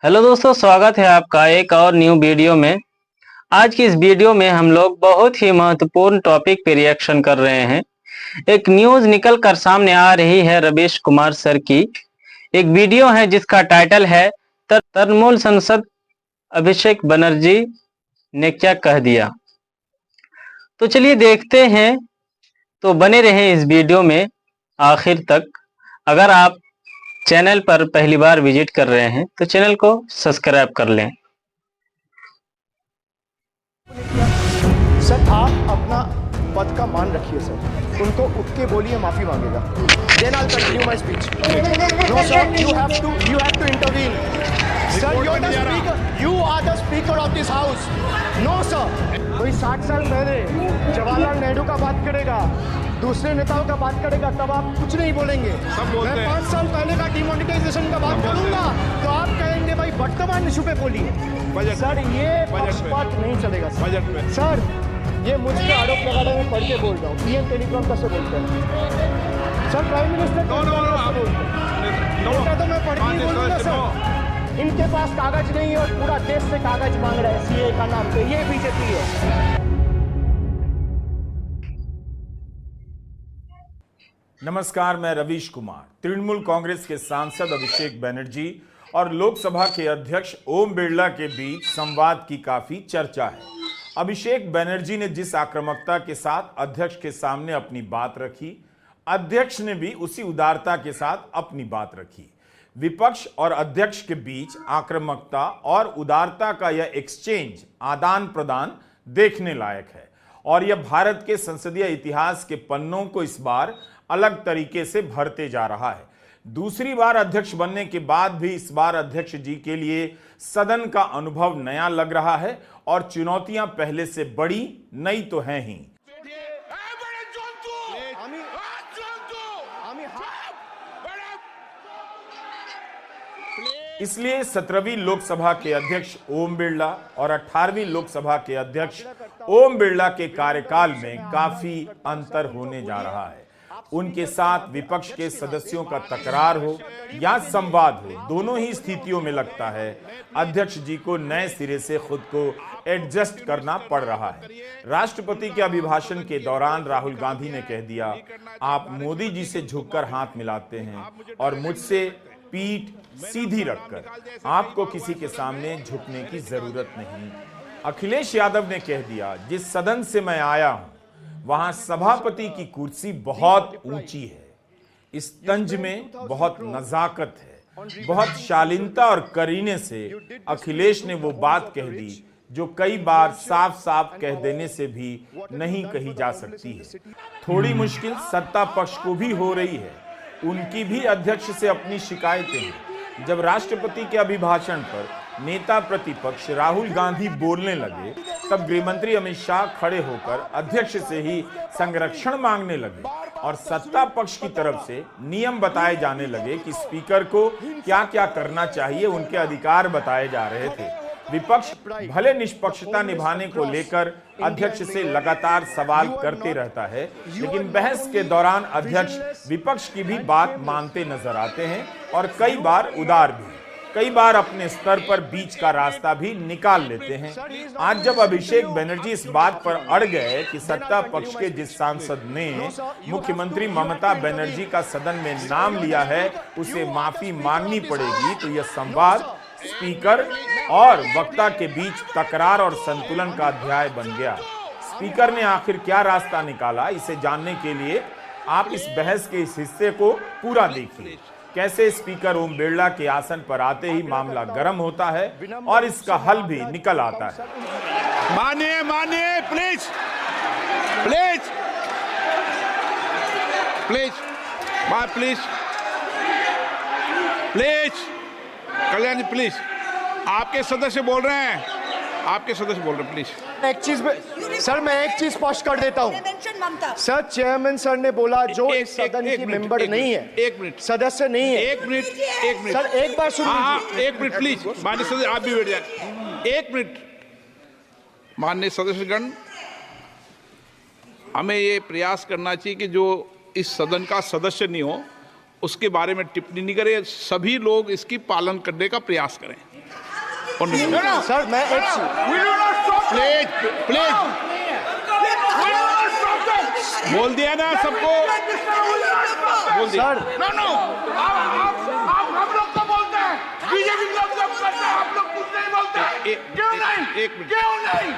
Hello दोस्तों, स्वागत है आपका एक और न्यू वीडियो में। आज की इस वीडियो में हम लोग बहुत ही महत्वपूर्ण टॉपिक पे रिएक्शन कर रहे हैं। एक न्यूज़ निकल कर सामने आ रही है रवीश कुमार सर की। एक वीडियो है जिसका टाइटल है तृणमूल सांसद अभिषेक बनर्जी ने क्या कह दिया। तो चलिए देखते हैं। तो बने रहें इस वीडियो में आखिर तक। अगर आप चैनल पर पहली बार विजिट कर रहे हैं तो चैनल को सब्सक्राइब कर लें। सर आप अपना पद का मान रखिए सर, उनको उठ के बोलिए माफी मांगेगा। Then I continue my speech. No sir, you have to intervene. Sir you are the speaker of this house. No sir, कोई 60 साल पहले जवाहरलाल नेहरू का बात करेगा, दूसरे नेताओं का बात करेगा, तब आप कुछ नहीं बोलेंगे। मैं 5 साल पहले का डिमोनेटाइजेशन का बात करूंगा तो आप कहेंगे भाई वर्तमान इशू पे बोलिए। सर ये पक्षपात नहीं चलेगा सर। ये मुझ पे आरोप लगाने में पढ़ के बोल रहा हूँ। पीएम टेलीकॉम कैसे बोलते हैं सर? प्राइम मिनिस्टर बोलते हैं तो मैं पढ़ के बोलूंगा सर। इनके पास कागज नहीं है और पूरा देश से कागज मांग रहे हैं सीए का नाम पे। ये बीजेपी है। नमस्कार, मैं रवीश कुमार। तृणमूल कांग्रेस के सांसद अभिषेक बनर्जी और लोकसभा के अध्यक्ष ओम बिरला के बीच संवाद की काफी चर्चा है। अभिषेक बनर्जी ने जिस आक्रामकता के साथ अध्यक्ष के सामने अपनी बात रखी, अध्यक्ष ने भी उसी उदारता के साथ अपनी बात रखी। विपक्ष और अध्यक्ष के बीच आक्रामकता और उदारता का यह एक्सचेंज, आदान प्रदान देखने लायक है और यह भारत के संसदीय इतिहास के पन्नों को इस बार अलग तरीके से भरते जा रहा है। दूसरी बार अध्यक्ष बनने के बाद भी इस बार अध्यक्ष जी के लिए सदन का अनुभव नया लग रहा है और चुनौतियां पहले से बड़ी नई तो हैं ही। इसलिए 17वीं लोकसभा के अध्यक्ष ओम बिरला और 18वीं लोकसभा के अध्यक्ष ओम बिरला के कार्यकाल में काफी अंतर होने जा रहा है। उनके साथ विपक्ष के सदस्यों का तकरार हो या संवाद हो, दोनों ही स्थितियों में लगता है अध्यक्ष जी को नए सिरे से खुद को एडजस्ट करना पड़ रहा है। राष्ट्रपति के अभिभाषण के दौरान राहुल गांधी ने कह दिया, आप मोदी जी से झुककर हाथ मिलाते हैं और मुझसे पीठ सीधी रखकर आपको किसी के सामने झुकने की जरूरत नहीं। अखिलेश यादव ने कह दिया, जिस सदन से मैं आया हूं वहां सभापति की कुर्सी बहुत ऊंची है, इस तंज में बहुत नजाकत है। बहुत शालीनता और करीने से अखिलेश ने वो बात कह दी जो कई बार साफ साफ कह देने से भी नहीं कही जा सकती है। थोड़ी मुश्किल सत्ता पक्ष को भी हो रही है, उनकी भी अध्यक्ष से अपनी शिकायतें हैं। जब राष्ट्रपति के अभिभाषण पर नेता प्रतिपक्ष राहुल गांधी बोलने लगे, तब गृहमंत्री अमित शाह खड़े होकर अध्यक्ष से ही संरक्षण मांगने लगे और सत्ता पक्ष की तरफ से नियम बताए जाने लगे कि स्पीकर को क्या क्या करना चाहिए, उनके अधिकार बताए जा रहे थे। विपक्ष भले निष्पक्षता निभाने को लेकर अध्यक्ष से लगातार सवाल करते रहता है, लेकिन बहस के दौरान अध्यक्ष विपक्ष की भी बात मानते नजर आते हैं और कई बार उदार भी, कई बार अपने स्तर पर बीच का रास्ता भी निकाल लेते हैं। आज जब अभिषेक बनर्जी इस बात पर अड़ गए कि सत्ता पक्ष के जिस सांसद ने मुख्यमंत्री ममता बनर्जी का सदन में नाम लिया है उसे माफी मांगनी पड़ेगी, तो यह संवाद स्पीकर और वक्ता के बीच तकरार और संतुलन का अध्याय बन गया। स्पीकर ने आखिर क्या रास्ता निकाला, इसे जानने के लिए आप इस बहस के इस हिस्से को पूरा देखिए। कैसे स्पीकर ओम बिरला के आसन पर आते ही मामला गर्म होता है और इसका हल भी निकल आता है। मानिए please please please please please Kalyan ji please, आपके सदस्य बोल रहे हैं, आपके सदस्य बोल रहे हैं, प्लीज। एक चीज सर, मैं एक चीज स्पष्ट कर देता हूँ सर। चेयरमैन सर ने बोला जो इस सदन की मेंबर नहीं है, एक मिनट, सदस्य नहीं है। एक मिनट सर, एक बार सुन लीजिए। एक मिनट प्लीज, माननीय सदस्य आप भी बैठ जाए। एक मिनट, माननीय सदस्यगण, हमें ये प्रयास करना चाहिए कि जो इस सदन का सदस्य नहीं हो उसके बारे में टिप्पणी नहीं करें, सभी लोग इसकी पालन करने का प्रयास करें। सर मैं एक प्लीज बोल दिया ना सबको, बोल दिया। सर आप हम लोग को बोलते हैं, बीजेपी लोग जब करते हैं आप लोग कुछ नहीं बोलते, क्यों नहीं? एक मिनट, क्यों नहीं?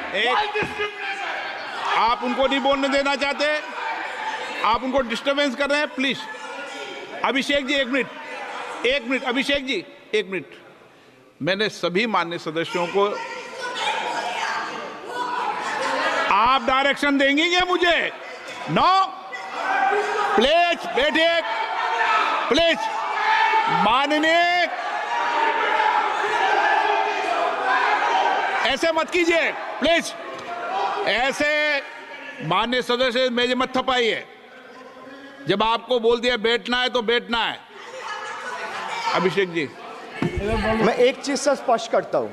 आप उनको नहीं बोलने देना चाहते, आप उनको डिस्टर्बेंस कर रहे हैं। प्लीज अभिषेक जी एक मिनट, अभिषेक जी एक मिनट। मैंने सभी माननीय सदस्यों को, आप डायरेक्शन देंगे क्या मुझे? नो, प्लीज बैठिए, प्लीज। माननीय, ऐसे मत कीजिए प्लीज, ऐसे माननीय सदस्य मेरे मत थपाइए। जब आपको बोल दिया बैठना है तो बैठना है। अभिषेक जी मैं एक चीज से स्पष्ट करता हूं,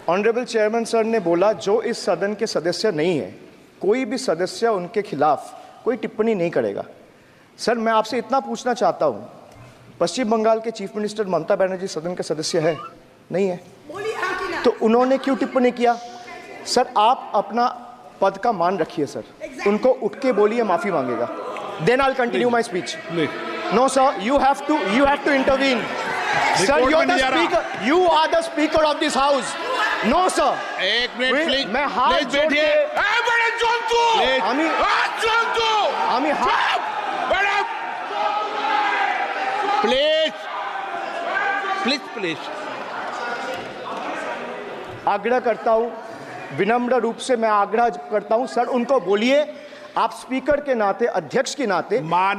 ऑनरेबल चेयरमैन सर ने बोला जो इस सदन के सदस्य नहीं है, कोई भी सदस्य उनके खिलाफ कोई टिप्पणी नहीं करेगा। सर मैं आपसे इतना पूछना चाहता हूं, पश्चिम बंगाल के चीफ मिनिस्टर ममता बनर्जी सदन के सदस्य है? नहीं है, तो उन्होंने क्यों टिप्पणी किया? सर आप अपना पद का मान रखिए सर, उनको उठ के बोलिए माफी मांगेगा। Then I will continue my speech. No sir, you have to intervene. Sir, you're the speaker. You are the speaker of this house. No sir. एक मिनट प्लीज, मैं हाथ जोड़ के बड़े जंतु, हाथ जंतु, प्लीज प्लीज प्लीज आग्रह करता हूं, विनम्र रूप से मैं आग्रह करता हूं सर, उनको बोलिए आप स्पीकर के नाते, अध्यक्ष के नाते,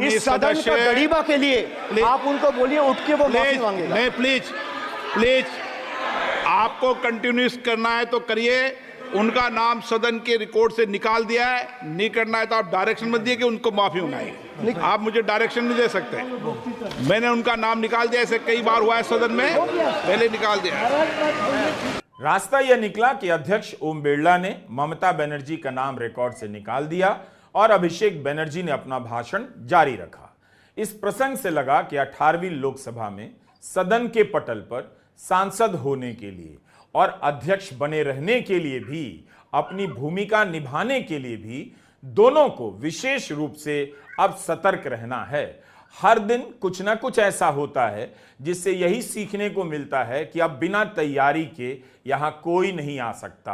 इस सदन का गरिमा के लिए आप उनको बोलिए उठ के वो माफी मांगेगा। नहीं प्लीज प्लीज, आपको कंटिन्यूस करना है तो करिए। उनका नाम सदन के रिकॉर्ड से निकाल दिया है, नहीं करना है तो आप डायरेक्शन मत दिए कि उनको माफी मंगाई। आप मुझे डायरेक्शन नहीं दे सकते। मैंने उनका नाम निकाल दिया, ऐसे कई बार हुआ है सदन में, पहले निकाल दिया। रास्ता यह निकला कि अध्यक्ष ओम बिरला ने ममता बनर्जी का नाम रिकॉर्ड से निकाल दिया और अभिषेक बनर्जी ने अपना भाषण जारी रखा। इस प्रसंग से लगा कि 18वीं लोकसभा में सदन के पटल पर सांसद होने के लिए और अध्यक्ष बने रहने के लिए भी, अपनी भूमिका निभाने के लिए भी दोनों को विशेष रूप से अब सतर्क रहना है। हर दिन कुछ ना कुछ ऐसा होता है जिससे यही सीखने को मिलता है कि अब बिना तैयारी के यहां कोई नहीं आ सकता।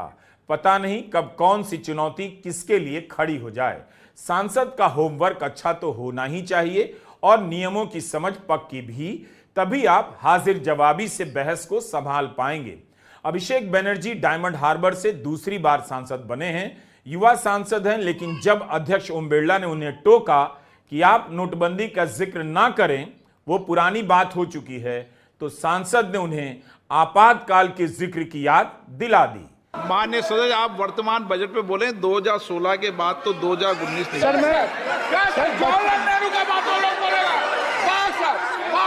पता नहीं कब कौन सी चुनौती किसके लिए खड़ी हो जाए। सांसद का होमवर्क अच्छा तो होना ही चाहिए और नियमों की समझ पक्की भी, तभी आप हाजिर जवाबी से बहस को संभाल पाएंगे। अभिषेक बनर्जी डायमंड हार्बर से दूसरी बार सांसद बने हैं, युवा सांसद हैं, लेकिन जब अध्यक्ष ओम बिरला ने उन्हें टोका कि आप नोटबंदी का जिक्र ना करें, वो पुरानी बात हो चुकी है, तो सांसद ने उन्हें आपातकाल के जिक्र की याद दिला दी। माननीय सदस्य, आप वर्तमान बजट पे बोले 2016 के बाद तो 2019 नहीं। सर मैं जवाहरलाल नेहरू का बात तो लोग बोलेगा,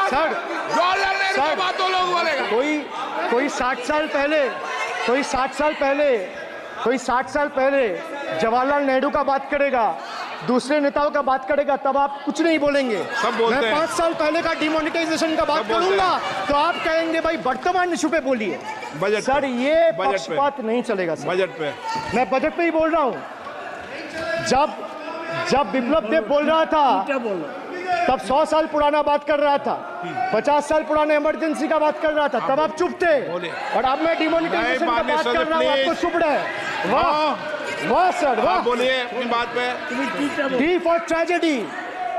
सर जवाहरलाल नेहरू का बात तो लोग बोलेगा। कोई 60 साल पहले जवाहरलाल नेहरू का बात करेगा, दूसरे नेताओं का बात करेगा, तब आप कुछ नहीं बोलेंगे। सब बोलते मैं 5 साल पहले का डिमोनेटाइजेशन का बात करूंगा तो आप कहेंगे भाई वर्तमान इशू पे बोलिए। बजट सर ये पक्षपात नहीं चलेगा सर। बजट पे मैं बजट पे ही बोल रहा हूँ। जब विप्लव देव बोल रहा था तब 100 साल पुराना बात कर रहा था, 50 साल पुराने इमरजेंसी का बात कर रहा था, तब आप चुप थे। और अब मैं डिमोनेटाइजेशन का बात कर रहा हूँ, आपको चुप रहे। वाह सर, वाह। बोलिए अपनी बात पे। D for tragedy,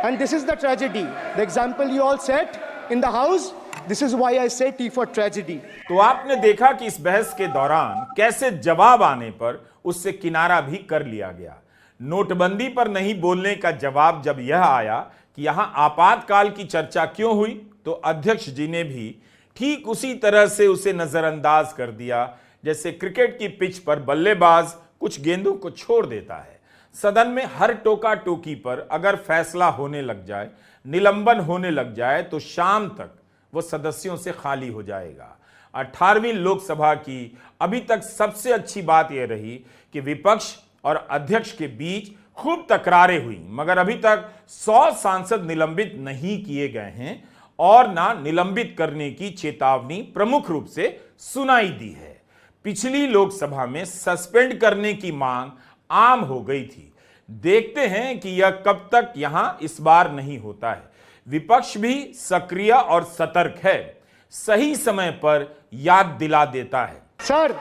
and this is the tragedy. The example you all set in the house, this is why I say T for tragedy. तो आपने देखा कि इस बहस के दौरान कैसे जवाब आने पर उससे किनारा भी कर लिया गया। नोटबंदी पर नहीं बोलने का जवाब जब यह आया कि यहां आपातकाल की चर्चा क्यों हुई, तो अध्यक्ष जी ने भी ठीक उसी तरह से उसे नजरअंदाज कर दिया जैसे क्रिकेट की पिच पर बल्लेबाज कुछ गेंदों को छोड़ देता है। सदन में हर टोका टोकी पर अगर फैसला होने लग जाए, निलंबन होने लग जाए, तो शाम तक वो सदस्यों से खाली हो जाएगा। 18वीं लोकसभा की अभी तक सबसे अच्छी बात यह रही कि विपक्ष और अध्यक्ष के बीच खूब तकरारें हुई, मगर अभी तक 100 सांसद निलंबित नहीं किए गए हैं और ना निलंबित करने की चेतावनी प्रमुख रूप से सुनाई दी है। पिछली लोकसभा में सस्पेंड करने की मांग आम हो गई थी। देखते हैं कि यह कब तक यहां इस बार नहीं होता है। विपक्ष भी सक्रिय और सतर्क है, सही समय पर याद दिला देता है। सर,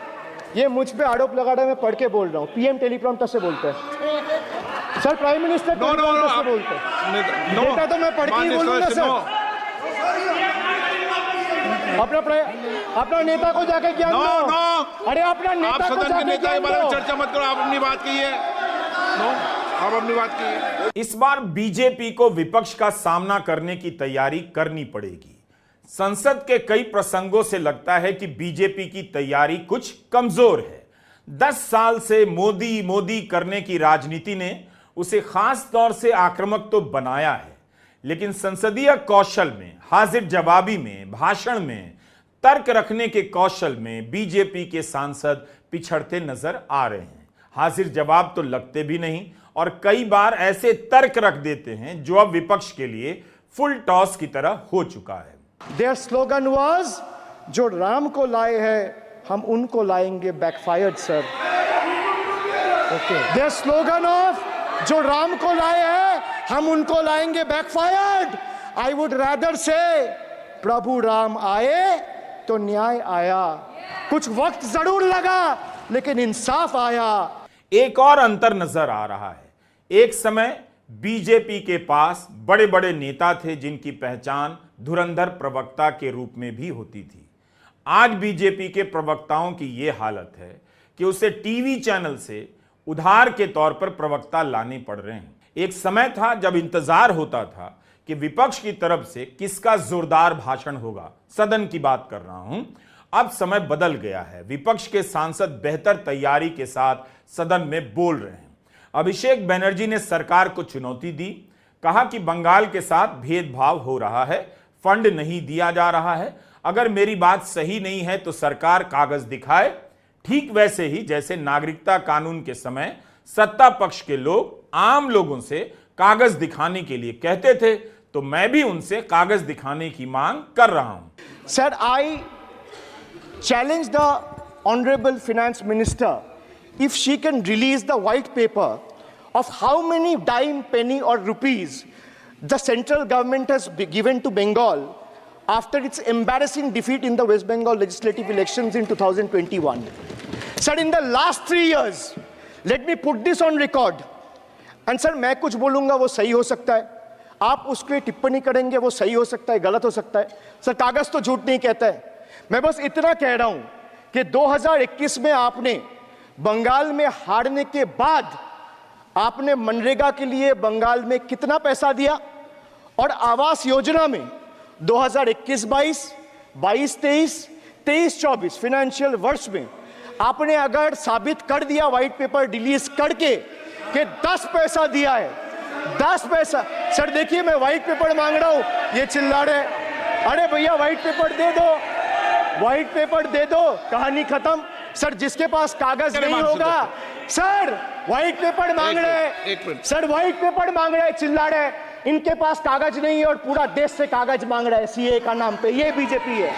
ये मुझ पे आरोप लगा रहा है, मैं पढ़ के बोल रहा हूँ। पीएम टेलीप्रॉम्प्टर से बोलते हैं सर, प्राइम मिनिस्टर टेलीप्रॉम्प्टर से बोलते हैं। नेता तो मैं पढ़ के ही बोलूंगा सर। अपना नेता को जाके ज्ञान दो। अरे अपना नेता को जाके ज्ञान दो। चर्चा मत करो, आप अपनी बात कीजिए। आप अपनी बात कीजिए। इस बार बीजेपी को विपक्ष का सामना करने की तैयारी करनी पड़ेगी। संसद के कई प्रसंगों से लगता है कि बीजेपी की तैयारी कुछ कमजोर है। 10 साल से मोदी मोदी करने की राजनीति ने उसे खास तौर से आक्रामक तो बनाया है, लेकिन संसदीय कौशल में, हाजिर जवाबी में, भाषण में, तर्क रखने के कौशल में बीजेपी के सांसद पिछड़ते नजर आ रहे हैं। हाजिर जवाब तो लगते भी नहीं और कई बार ऐसे तर्क रख देते हैं जो अब विपक्ष के लिए फुल टॉस की तरह हो चुका है। Their slogan was, जो राम को लाए हैं हम उनको लाएंगे backfired sir. Their slogan of, जो राम को लाए हैं हम उनको लाएंगे backfired. I would rather say, प्रभु राम आए तो न्याय आया। कुछ वक्त जरूर लगा लेकिन इंसाफ आया। एक और अंतर नजर आ रहा है। एक समय बीजेपी के पास बड़े बड़े नेता थे जिनकी पहचान धुरंधर प्रवक्ता के रूप में भी होती थी। आज बीजेपी के प्रवक्ताओं की यह हालत है कि उसे टीवी चैनल से उधार के तौर पर प्रवक्ता लाने पड़ रहे हैं। एक समय था जब इंतजार होता था कि विपक्ष की तरफ से किसका जोरदार भाषण होगा। सदन की बात कर रहा हूं। अब समय बदल गया है। विपक्ष के सांसद बेहतर तैयारी के साथ सदन में बोल रहे हैं। अभिषेक बनर्जी ने सरकार को चुनौती दी, कहा कि बंगाल के साथ भेदभाव हो रहा है, फंड नहीं दिया जा रहा है, अगर मेरी बात सही नहीं है तो सरकार कागज दिखाए। ठीक वैसे ही जैसे नागरिकता कानून के समय सत्ता पक्ष के लोग आम लोगों से कागज दिखाने के लिए कहते थे, तो मैं भी उनसे कागज दिखाने की मांग कर रहा हूं। Sir, I challenge the honorable finance minister if she can release the white paper of how many dime, penny or rupees the central government has given to Bengal after its embarrassing defeat in the West Bengal legislative elections in 2021. Sir, in the last 3 years, let me put this on record. And sir, मैं कुछ बोलूंगा वो सही हो सकता है, आप उसके टिप्पणी करेंगे वो सही हो सकता है, गलत हो सकता है। सर, कागज तो झूठ नहीं कहता है। मैं बस इतना कह रहा हूं कि 2021 में आपने बंगाल में हारने के बाद आपने मनरेगा के लिए बंगाल में कितना पैसा दिया और आवास योजना में 2021-22, 22-23, 23-24 फाइनेंशियल वर्ष में आपने अगर साबित कर दिया व्हाइट पेपर रिलीज करके कि 10 पैसा दिया है, 10 पैसा। सर देखिए, मैं व्हाइट पेपर मांग रहा हूं, ये चिल्ला रहे, अरे भैया व्हाइट पेपर दे दो, व्हाइट पेपर दे दो, कहानी खत्म। सर, जिसके पास कागज नहीं होगा, सर व्हाइट पेपर मांग रहे हैं, सर व्हाइट पेपर मांग रहे हैं, चिल्ला रहे हैं, इनके पास कागज नहीं है और पूरा देश से कागज मांग रहा है सीए का नाम पे। ये बीजेपी है,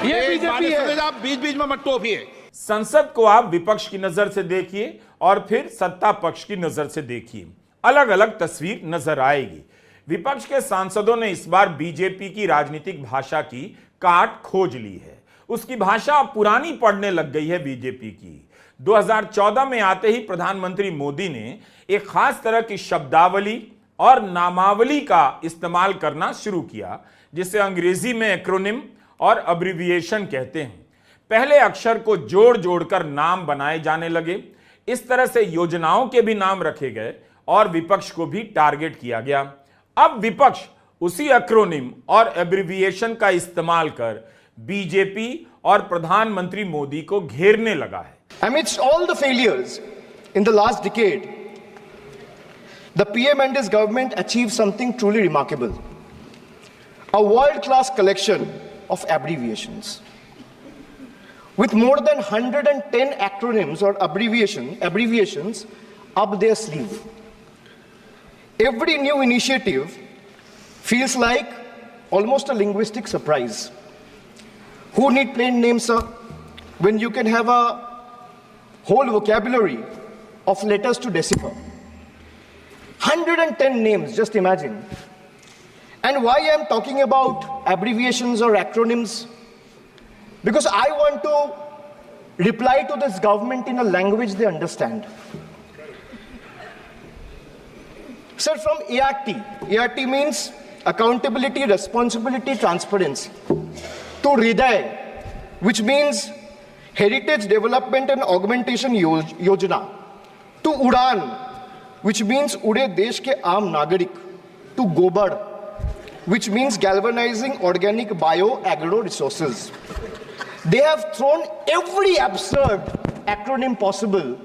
ये बीजेपी है। आप बीच बीच में मत टोकिए। संसद को आप विपक्ष की नजर से देखिए और फिर सत्ता पक्ष की नजर से देखिए, अलग अलग तस्वीर नजर आएगी। विपक्ष के सांसदों ने इस बार बीजेपी की राजनीतिक भाषा की काट खोज ली है। उसकी भाषा पुरानी पड़ने लग गई है बीजेपी की। 2014 में आते ही प्रधानमंत्री मोदी ने एक खास तरह की शब्दावली और नामावली का इस्तेमाल करना शुरू किया, जिसे अंग्रेजी में एक्रोनिम और अब्रिविएशन कहते हैं। पहले अक्षर को जोड़ जोड़कर नाम बनाए जाने लगे। इस तरह से योजनाओं के भी नाम रखे गए और विपक्ष को भी टारगेट किया गया। अब विपक्ष उसी एक्रोनिम और एब्रिविएशन का इस्तेमाल कर बीजेपी और प्रधानमंत्री मोदी को घेरने लगा है। Amidst all the failures in the last decade, the PM and his government achieved something truly remarkable. A world-class collection of abbreviations. With more than 110 acronyms or abbreviations up their sleeve. Every new initiative feels like almost a linguistic surprise. Who need plain names, sir, when you can have a whole vocabulary of letters to decipher? 110 names, just imagine. And why I am talking about abbreviations or acronyms? Because I want to reply to this government in a language they understand. Sir, from ART. ART means accountability, responsibility, transparency. To Hriday, which means Heritage Development and Augmentation Yojana. To Udan, which means Ude Desh ke Aam Nagarik. To Gobar, which means galvanizing organic bio-agro resources. They have thrown every absurd acronym possible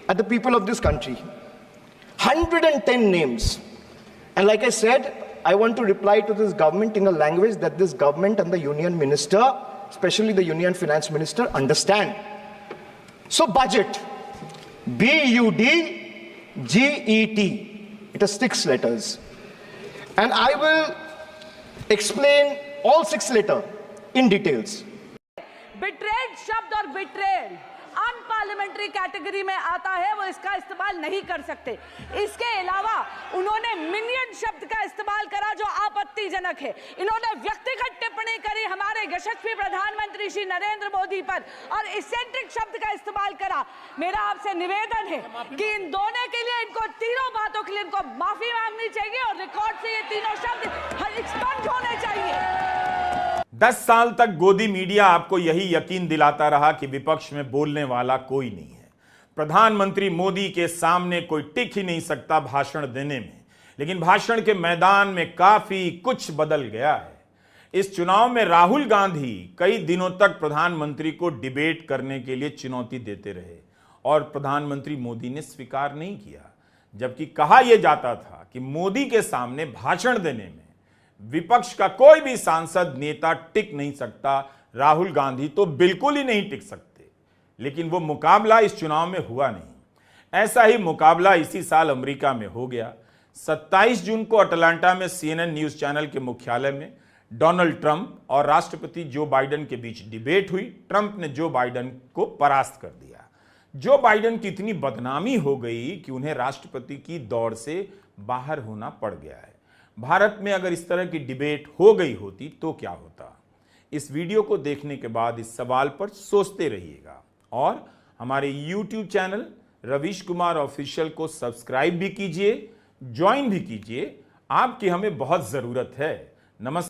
at the people of this country. 110 names. And like I said, I want to reply to this government in a language that this government and the union minister, especially the union finance minister, understand. So budget, B-U-D-G-E-T. It has 6 letters. And I will explain all 6 letters in details. Betrayed शब्द और betrayal unparliamentary category में आता है, वो इसका इस्तेमाल नहीं कर सकते। इसके अलावा उन्होंने मिनियन शब्द का इस्तेमाल करा जो आपत्तिजनक है। इन्होंने व्यक्तिगत टिप्पणी करी हमारे यशस्वी प्रधानमंत्री श्री नरेंद्र मोदी पर और इसेंट्रिक शब्द का इस्तेमाल करा। मेरा आपसे निवेदन है कि इन दोनों के लिए, इनको तीनों बातों के लिए इनको माफी मांगनी चाहिए और रिकॉर्ड से ये तीनों शब्द एक्सपंज होने चाहिए। 10 साल तक गोदी मीडिया आपको यही यकीन दिलाता रहा कि विपक्ष में बोलने वाला कोई नहीं है। प्रधानमंत्री मोदी के सामने कोई टिक ही नहीं सकता भाषण देने में। लेकिन भाषण के मैदान में काफी कुछ बदल गया है। इस चुनाव में राहुल गांधी कई दिनों तक प्रधानमंत्री को डिबेट करने के लिए चुनौती देते रहे और प्रधानमंत्री मोदी ने स्वीकार नहीं किया, जबकि कहा यह जाता था कि मोदी के सामने भाषण देने में विपक्ष का कोई भी सांसद नेता टिक नहीं सकता। राहुल गांधी तो बिल्कुल ही नहीं टिक सकते। लेकिन वो मुकाबला इस चुनाव में हुआ नहीं। ऐसा ही मुकाबला इसी साल अमेरिका में हो गया। 27 जून को अटलांटा में CNN न्यूज चैनल के मुख्यालय में डोनाल्ड ट्रंप और राष्ट्रपति जो बाइडेन के बीच डिबेट हुई। ट्रंप ने जो बाइडेन को परास्त कर दिया। जो बाइडेन की इतनी बदनामी हो गई कि उन्हें राष्ट्रपति की दौड़ से बाहर होना पड़ गया है। भारत में अगर इस तरह की डिबेट हो गई होती तो क्या होता? इस वीडियो को देखने के बाद इस सवाल पर सोचते रहिएगा और हमारे YouTube channel Ravish Kumar official को सब्सक्राइब भी कीजिए, ज्वाइन भी कीजिए। आपकी हमें बहुत जरूरत है। नमस्कार।